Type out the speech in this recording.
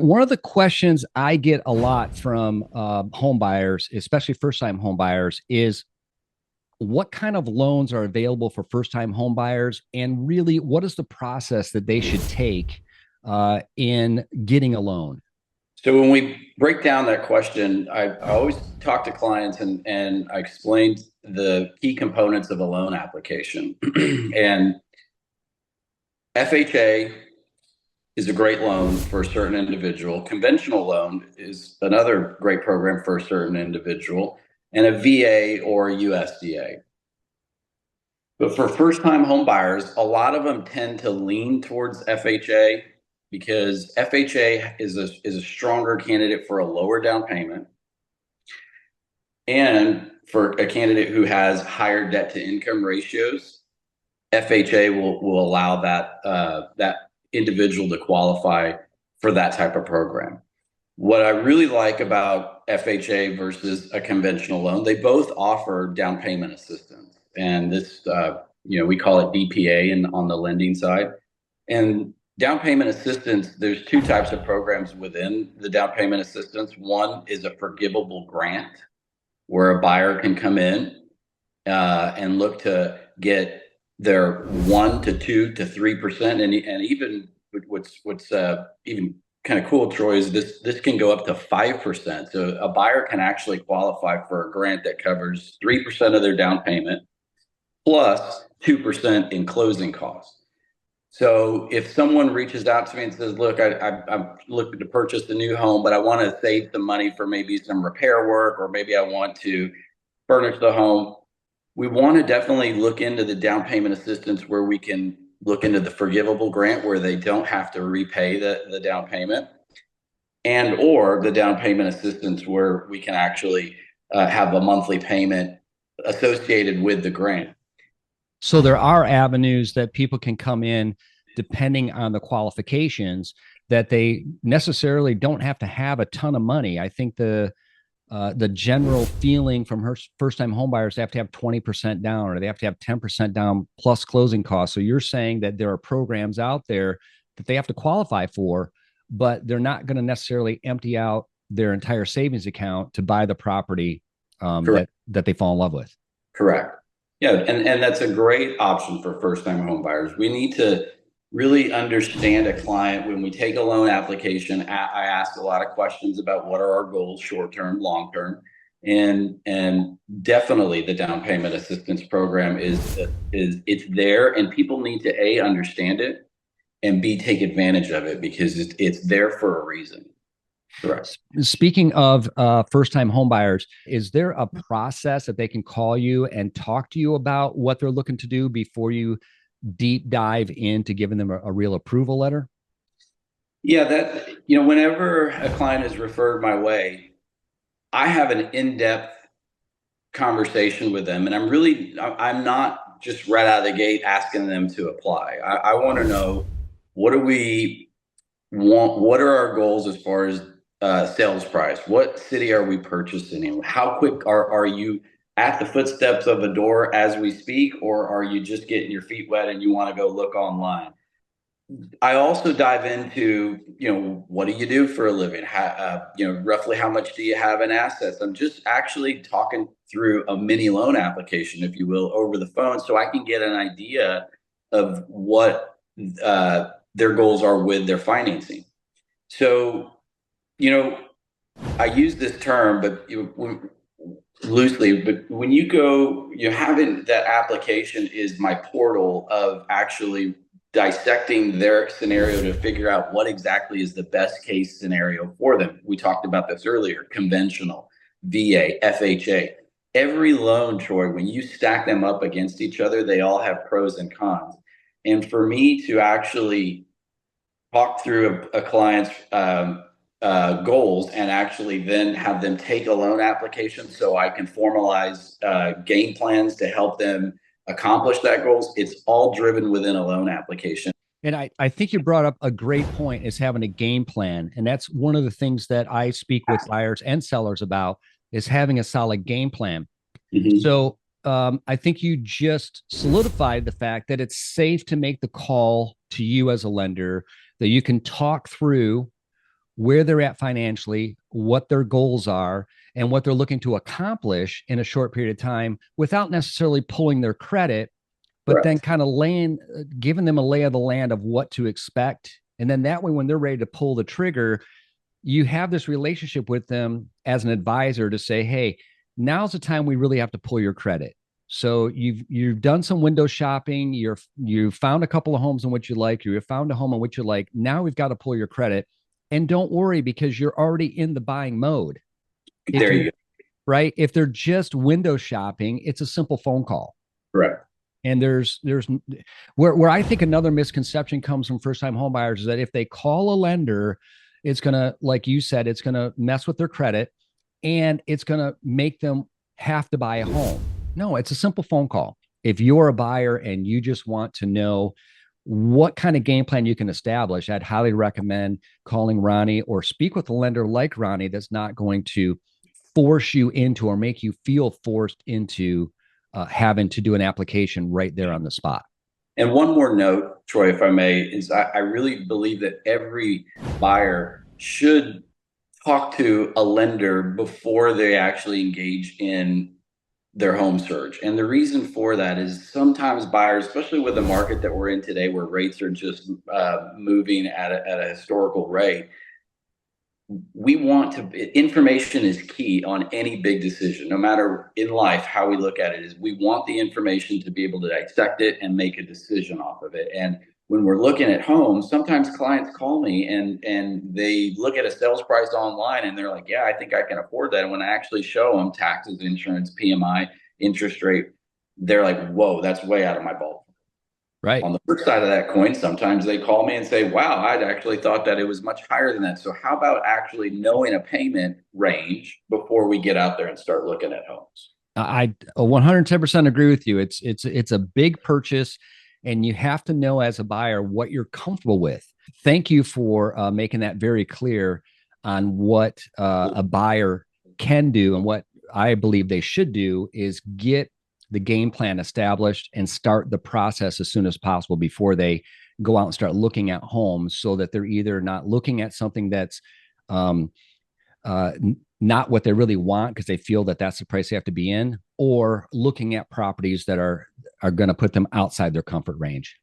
One of the questions I get a lot from home buyers, especially first-time home buyers, is what kind of loans are available for first-time home buyers, and really, what is the process that they should take in getting a loan? So when we break down that question, I always talk to clients and I explained the key components of a loan application. And FHA is a great loan for a certain individual. Conventional loan is another great program for a certain individual, and a VA or a USDA. But for first-time home buyers, a lot of them tend to lean towards FHA because FHA is a stronger candidate for a lower down payment, and for a candidate who has higher debt to income ratios, FHA will allow that individual to qualify for that type of program. What I really like about FHA versus a conventional loan, they both offer down payment assistance, and this we call it DPA on the lending side. And down payment assistance, there's two types of programs within the down payment assistance. One is a forgivable grant, where a buyer can come in and look to get their 1 to 2 to 3%, and even what's even kind of cool, Troy, is this can go up to 5%. So a buyer can actually qualify for a grant that covers 3% of their down payment plus 2% in closing costs. So if someone reaches out to me and says, "Look, I'm looking to purchase a new home, but I want to save some money for maybe some repair work, or maybe I want to furnish the home," we want to definitely look into the down payment assistance, where we can look into the forgivable grant where they don't have to repay the down payment, and or the down payment assistance where we can actually have a monthly payment associated with the grant. So there are avenues that people can come in depending on the qualifications that they necessarily don't have to have a ton of money. I think the general feeling from her first-time homebuyers, they have to have 20% down, or they have to have 10% down plus closing costs. So you're saying that there are programs out there that they have to qualify for, but they're not going to necessarily empty out their entire savings account to buy the property Correct. that they fall in love with. Correct. Yeah, and that's a great option for first-time home buyers. We need to really understand a client when we take a loan application. I ask a lot of questions about what are our goals, short-term, long-term, and definitely the down payment assistance program is it's there, and people need to A, understand it, and B, take advantage of it because it's there for a reason. Correct. Speaking of first-time homebuyers, is there a process that they can call you and talk to you about what they're looking to do before you deep dive into giving them a real approval letter? Yeah, whenever a client is referred my way, I have an in-depth conversation with them, and I'm not just right out of the gate asking them to apply. I want to know, what do we want? What are our goals as far as sales price? What city are we purchasing in? How quick are you at the footsteps of a door as we speak, or are you just getting your feet wet and you want to go look online? I also dive into, what do you do for a living? Roughly how much do you have in assets? I'm just actually talking through a mini loan application, if you will, over the phone, so I can get an idea of what their goals are with their financing. So, I use this term, but loosely, but when you go, having that application is my portal of actually dissecting their scenario to figure out what exactly is the best case scenario for them. We talked about this earlier: conventional, VA, FHA. Every loan, Troy, when you stack them up against each other, they all have pros and cons. And for me to actually talk through a client's goals and actually then have them take a loan application so I can formalize game plans to help them accomplish that goals. It's all driven within a loan application. And I think you brought up a great point, is having a game plan. And that's one of the things that I speak with buyers and sellers about, is having a solid game plan. Mm-hmm. So I think you just solidified the fact that it's safe to make the call to you as a lender, that you can talk through where they're at financially, what their goals are, and what they're looking to accomplish in a short period of time without necessarily pulling their credit, but then Correct. kind of giving them a lay of the land of what to expect. And then that way, when they're ready to pull the trigger, you have this relationship with them as an advisor to say, hey, now's the time we really have to pull your credit. So you've done some window shopping, you found a couple of homes in which you like, you found a home in which you like. Now we've got to pull your credit. And don't worry because you're already in the buying mode. If There you you go. right, if they're just window shopping, it's a simple phone call. Correct. And there's where I think another misconception comes from first time home buyers is that if they call a lender, it's gonna, like you said, it's gonna mess with their credit and it's gonna make them have to buy a home. No, it's a simple phone call. If you're a buyer and you just want to know what kind of game plan you can establish, I'd highly recommend calling Ronnie or speak with a lender like Ronnie that's not going to force you into or make you feel forced into having to do an application right there on the spot. And one more note, Troy, if I may, is I really believe that every buyer should talk to a lender before they actually engage in their home search. And the reason for that is sometimes buyers, especially with the market that we're in today, where rates are just moving at a historical rate, we want to, information is key on any big decision, no matter in life how we look at it, is we want the information to be able to dissect it and make a decision off of it. And when we're looking at homes, sometimes clients call me and they look at a sales price online and they're like, yeah, I think I can afford that. And when I actually show them taxes, insurance, PMI, interest rate, they're like, whoa, that's way out of my ballpark. Right. On the flip side of that coin, sometimes they call me and say, wow, I'd actually thought that it was much higher than that. So how about actually knowing a payment range before we get out there and start looking at homes? I 110% agree with you. It's a big purchase, and you have to know as a buyer what you're comfortable with. Thank you for making that very clear on what a buyer can do and what I believe they should do is get the game plan established and start the process as soon as possible before they go out and start looking at homes, so that they're either not looking at something that's um, uh, not what they really want because they feel that that's the price they have to be in, or looking at properties that are going to put them outside their comfort range.